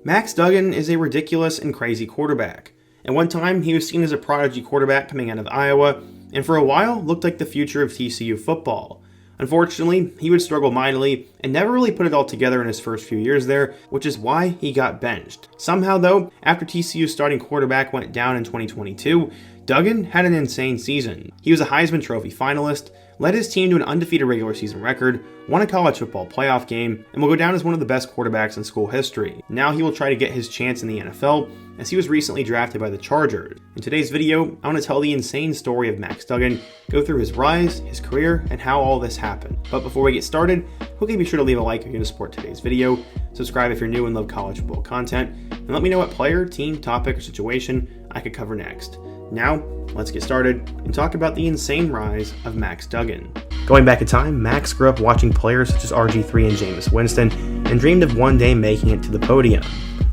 Max Duggan is a ridiculous and crazy quarterback. At one time, he was seen as a prodigy quarterback coming out of Iowa, and for a while looked like the future of TCU football. Unfortunately, he would struggle mightily and never really put it all together in his first few years there, which is why he got benched. Somehow though, after TCU's starting quarterback went down in 2022, Duggan had an insane season. He was a Heisman Trophy finalist, led his team to an undefeated regular season record, won a college football playoff game, and will go down as one of the best quarterbacks in school history. Now he will try to get his chance in the NFL, as he was recently drafted by the Chargers. In today's video, I want to tell the insane story of Max Duggan, go through his rise, his career, and how all this happened. But before we get started, please be sure to leave a like if you're going to support today's video, subscribe if you're new and love college football content, and let me know what player, team, topic, or situation I could cover next. Now, let's get started and talk about the insane rise of Max Duggan. Going back in time, Max grew up watching players such as RG3 and Jameis Winston and dreamed of one day making it to the podium.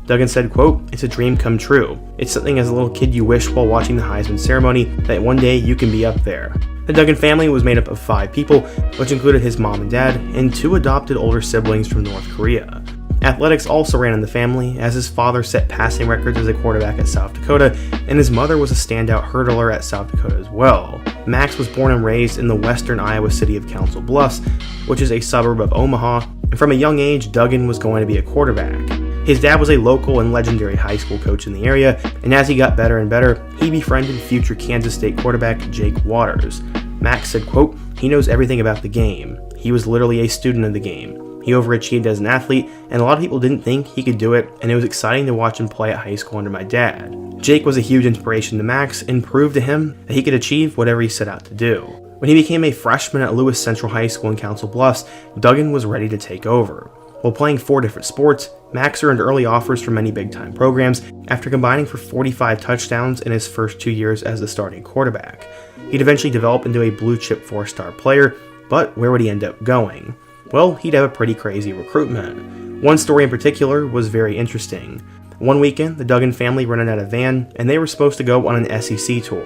Duggan said, quote, "It's a dream come true. It's something as a little kid you wish while watching the Heisman ceremony that one day you can be up there." The Duggan family was made up of 5 people, which included his mom and dad and 2 adopted older siblings from North Korea. Athletics also ran in the family, as his father set passing records as a quarterback at South Dakota, and his mother was a standout hurdler at South Dakota as well. Max was born and raised in the western Iowa city of Council Bluffs, which is a suburb of Omaha, and from a young age, Duggan was going to be a quarterback. His dad was a local and legendary high school coach in the area, and as he got better and better, he befriended future Kansas State quarterback Jake Waters. Max said, quote, "He knows everything about the game. He was literally a student of the game. He overachieved as an athlete, and a lot of people didn't think he could do it, and it was exciting to watch him play at high school under my dad." Jake was a huge inspiration to Max and proved to him that he could achieve whatever he set out to do. When he became a freshman at Lewis Central High School in Council Bluffs, Duggan was ready to take over. While playing 4 different sports, Max earned early offers from many big-time programs after combining for 45 touchdowns in his first 2 years as the starting quarterback. He'd eventually develop into a blue-chip 4-star player, but where would he end up going? Well, he'd have a pretty crazy recruitment. One story in particular was very interesting. One weekend, the Duggan family rented out a van, and they were supposed to go on an SEC tour.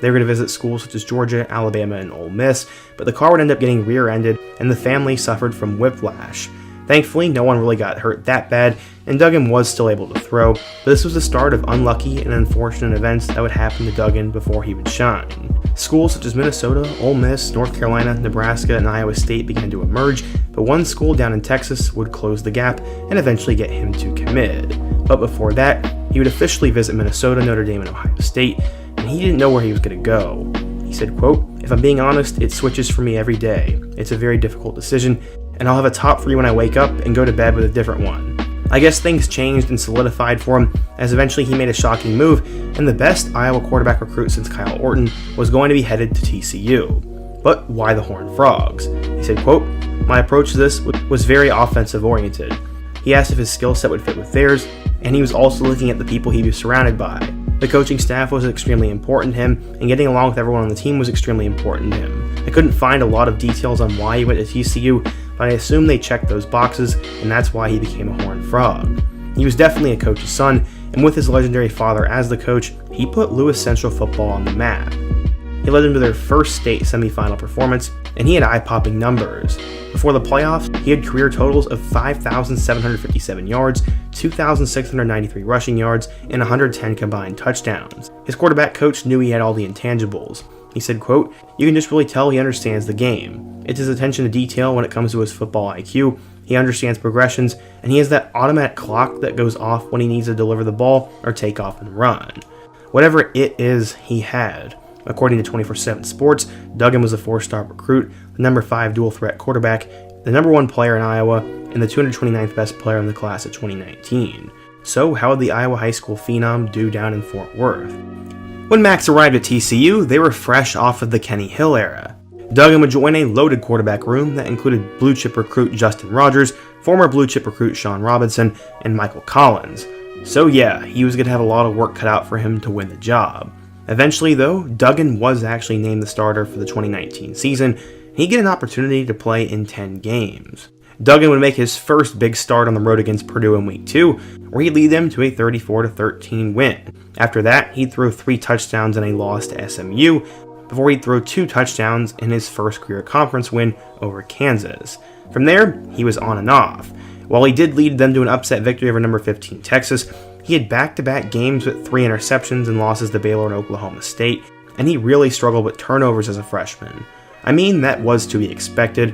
They were going to visit schools such as Georgia, Alabama, and Ole Miss, but the car would end up getting rear-ended, and the family suffered from whiplash. Thankfully, no one really got hurt that bad, and Duggan was still able to throw, but this was the start of unlucky and unfortunate events that would happen to Duggan before he would shine. Schools such as Minnesota, Ole Miss, North Carolina, Nebraska, and Iowa State began to emerge, but one school down in Texas would close the gap and eventually get him to commit. But before that, he would officially visit Minnesota, Notre Dame, and Ohio State, and he didn't know where he was going to go. He said, quote, "If I'm being honest, it switches for me every day. It's a very difficult decision, and I'll have a top 3 when I wake up and go to bed with a different one." I guess things changed and solidified for him, as eventually he made a shocking move, and the best Iowa quarterback recruit since Kyle Orton was going to be headed to TCU. But why the Horned Frogs? He said, quote, "My approach to this was very offensive oriented. He asked if his skill set would fit with theirs, and he was also looking at the people he was surrounded by. The coaching staff was extremely important to him, and getting along with everyone on the team was extremely important to him. I couldn't find a lot of details on why he went to TCU, but I assume they checked those boxes, and that's why he became a Horned Frog. He was definitely a coach's son, and with his legendary father as the coach, he put Lewis Central football on the map. He led them to their first state semifinal performance, and he had eye-popping numbers. Before the playoffs, he had career totals of 5,757 yards, 2,693 rushing yards, and 110 combined touchdowns. His quarterback coach knew he had all the intangibles. He said, quote, "You can just really tell he understands the game. It's his attention to detail when it comes to his football IQ. He understands progressions, and he has that automatic clock that goes off when he needs to deliver the ball or take off and run. Whatever it is, he had." According to 24/7 Sports, Duggan was a 4-star recruit, the number 5 dual-threat quarterback, the number 1 player in Iowa, and the 229th best player in the class of 2019. So how would the Iowa high school phenom do down in Fort Worth? When Max arrived at TCU, they were fresh off of the Kenny Hill era. Duggan would join a loaded quarterback room that included blue-chip recruit Justin Rogers, former blue-chip recruit Sean Robinson, and Michael Collins. So yeah, he was going to have a lot of work cut out for him to win the job. Eventually though, Duggan was actually named the starter for the 2019 season, and he'd get an opportunity to play in 10 games. Duggan would make his first big start on the road against Purdue in Week 2, where he'd lead them to a 34-13 win. After that, he'd throw 3 touchdowns in a loss to SMU, before he'd throw 2 touchdowns in his first career conference win over Kansas. From there, he was on and off. While he did lead them to an upset victory over number 15 Texas, he had back-to-back games with 3 interceptions and losses to Baylor and Oklahoma State, and he really struggled with turnovers as a freshman. I mean, that was to be expected,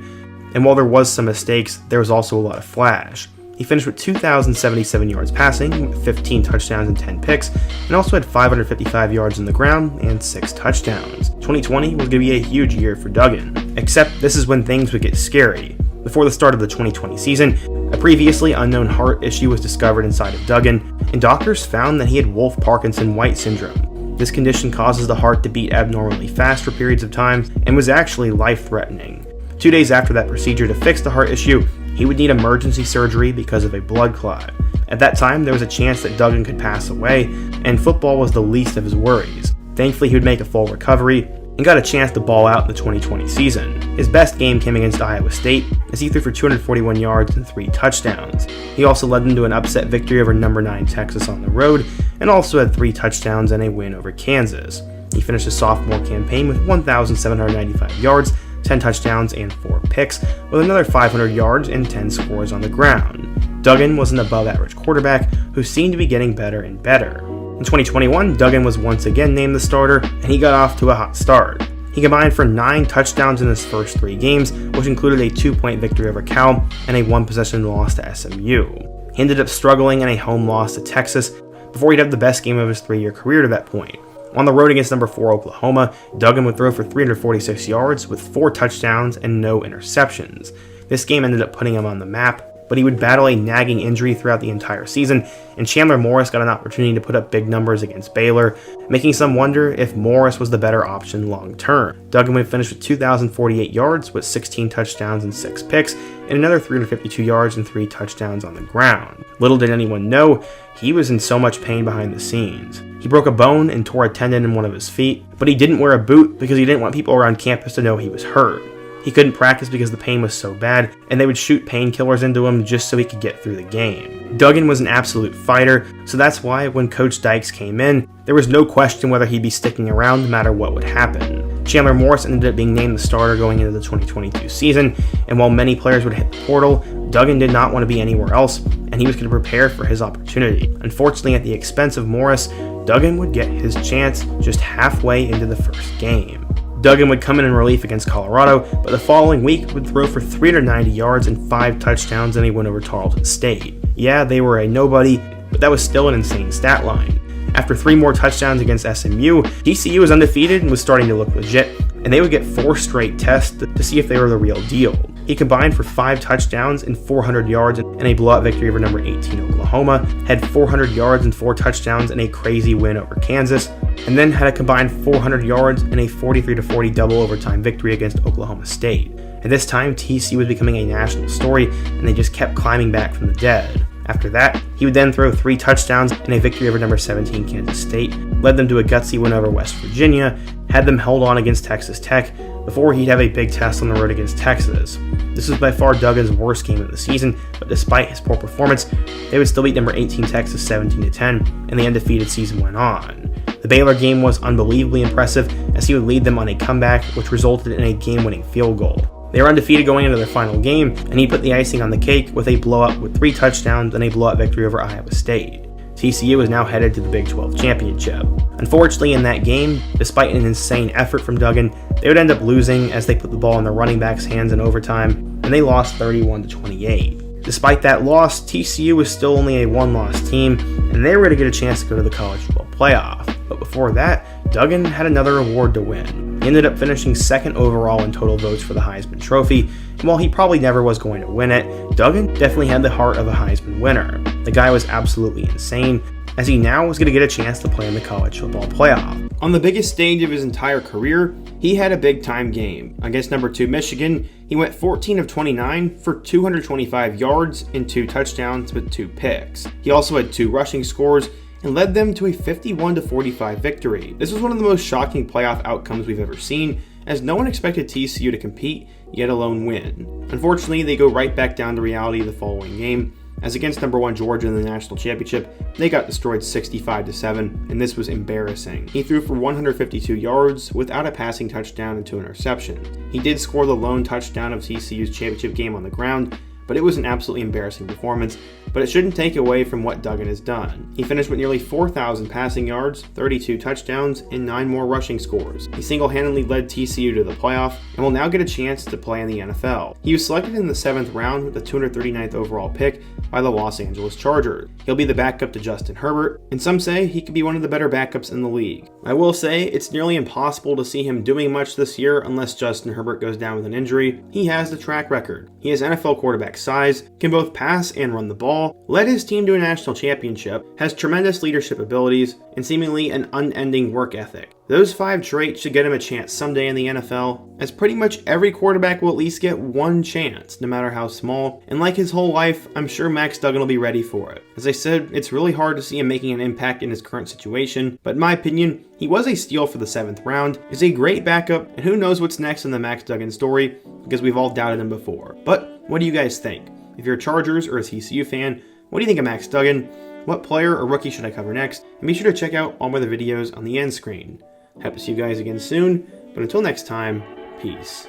and while there was some mistakes, there was also a lot of flash. He finished with 2,077 yards passing, 15 touchdowns and 10 picks, and also had 555 yards on the ground and 6 touchdowns. 2020 was going to be a huge year for Duggan, except this is when things would get scary. Before the start of the 2020 season, a previously unknown heart issue was discovered inside of Duggan, and doctors found that he had Wolff-Parkinson-White syndrome. This condition causes the heart to beat abnormally fast for periods of time and was actually life-threatening. 2 days after that procedure to fix the heart issue, he would need emergency surgery because of a blood clot. At that time, there was a chance that Duggan could pass away, and football was the least of his worries. Thankfully, he would make a full recovery and got a chance to ball out in the 2020 season. His best game came against Iowa State, as he threw for 241 yards and 3 touchdowns. He also led them to an upset victory over number 9 Texas on the road, and also had 3 touchdowns and a win over Kansas. He finished his sophomore campaign with 1,795 yards, 10 touchdowns and 4 picks, with another 500 yards and 10 scores on the ground. Duggan was an above-average quarterback who seemed to be getting better and better. In 2021, Duggan was once again named the starter, and he got off to a hot start. He combined for 9 touchdowns in his first 3 games, which included a 2-point victory over Cal and a 1-possession loss to SMU. He ended up struggling in a home loss to Texas before he'd have the best game of his 3-year career to that point. On the road against number 4 Oklahoma, Duggan would throw for 346 yards with 4 touchdowns and no interceptions. This game ended up putting him on the map, but he would battle a nagging injury throughout the entire season, and Chandler Morris got an opportunity to put up big numbers against Baylor, making some wonder if Morris was the better option long term. Duggan would finish with 2,048 yards with 16 touchdowns and 6 picks, and another 352 yards and 3 touchdowns on the ground. Little did anyone know, he was in so much pain behind the scenes. He broke a bone and tore a tendon in one of his feet, but he didn't wear a boot because he didn't want people around campus to know he was hurt. He couldn't practice because the pain was so bad, and they would shoot painkillers into him just so he could get through the game. Duggan was an absolute fighter, so that's why when Coach Dykes came in, there was no question whether he'd be sticking around no matter what would happen. Chandler Morris ended up being named the starter going into the 2022 season, and while many players would hit the portal, Duggan did not want to be anywhere else, and he was going to prepare for his opportunity. Unfortunately, at the expense of Morris, Duggan would get his chance just halfway into the first game. Duggan would come in relief against Colorado, but the following week would throw for 390 yards and 5 touchdowns, and he went over Tarleton State. Yeah, they were a nobody, but that was still an insane stat line. After 3 more touchdowns against SMU, TCU was undefeated and was starting to look legit, and they would get 4 straight tests to see if they were the real deal. He combined for 5 touchdowns and 400 yards and a blowout victory over number 18 Oklahoma, had 400 yards and 4 touchdowns and a crazy win over Kansas, and then had a combined 400 yards and a 43-40 double overtime victory against Oklahoma State. At this time, TCU was becoming a national story, and they just kept climbing back from the dead. After that, he would then throw 3 touchdowns and a victory over number 17 Kansas State, led them to a gutsy win over West Virginia, had them held on against Texas Tech, before he'd have a big test on the road against Texas. This was by far Duggan's worst game of the season, but despite his poor performance, they would still beat number 18 Texas 17-10, and the undefeated season went on. The Baylor game was unbelievably impressive, as he would lead them on a comeback, which resulted in a game-winning field goal. They were undefeated going into their final game, and he put the icing on the cake with a blowout with 3 touchdowns and a blowout victory over Iowa State. TCU is now headed to the Big 12 championship. Unfortunately, in that game, despite an insane effort from Duggan, they would end up losing as they put the ball in the running back's hands in overtime, and they lost 31-28. Despite that loss, TCU was still only a 1-loss team, and they were going to get a chance to go to the college football playoff. But before that, Duggan had another award to win. He ended up finishing 2nd overall in total votes for the Heisman Trophy, and while he probably never was going to win it, Duggan definitely had the heart of a Heisman winner. The guy was absolutely insane, as he now was going to get a chance to play in the college football playoff. On the biggest stage of his entire career, he had a big-time game. Against number 2 Michigan, he went 14 of 29 for 225 yards and 2 touchdowns with 2 picks. He also had 2 rushing scores and led them to a 51-45 victory. This was one of the most shocking playoff outcomes we've ever seen, as no one expected TCU to compete, yet alone win. Unfortunately, they go right back down to reality the following game, as against number 1 Georgia in the national championship, they got destroyed 65-7, and this was embarrassing. He threw for 152 yards without a passing touchdown and 2 interceptions. He did score the lone touchdown of TCU's championship game on the ground, but it was an absolutely embarrassing performance, but it shouldn't take away from what Duggan has done. He finished with nearly 4,000 passing yards, 32 touchdowns, and 9 more rushing scores. He single-handedly led TCU to the playoff and will now get a chance to play in the NFL. He was selected in the 7th round with the 239th overall pick by the Los Angeles Chargers. He'll be the backup to Justin Herbert, and some say he could be one of the better backups in the league. I will say it's nearly impossible to see him doing much this year unless Justin Herbert goes down with an injury. He has the track record. He has NFL quarterback size, can both pass and run the ball, led his team to a national championship, has tremendous leadership abilities, and seemingly an unending work ethic. Those 5 traits should get him a chance someday in the NFL, as pretty much every quarterback will at least get one chance, no matter how small, and like his whole life, I'm sure Max Duggan will be ready for it. As I said, it's really hard to see him making an impact in his current situation, but in my opinion, he was a steal for the 7th round, is a great backup, and who knows what's next in the Max Duggan story, because we've all doubted him before. But what do you guys think? If you're a Chargers or a TCU fan, what do you think of Max Duggan? What player or rookie should I cover next? And be sure to check out all my other videos on the end screen. Hope to see you guys again soon, but until next time, peace.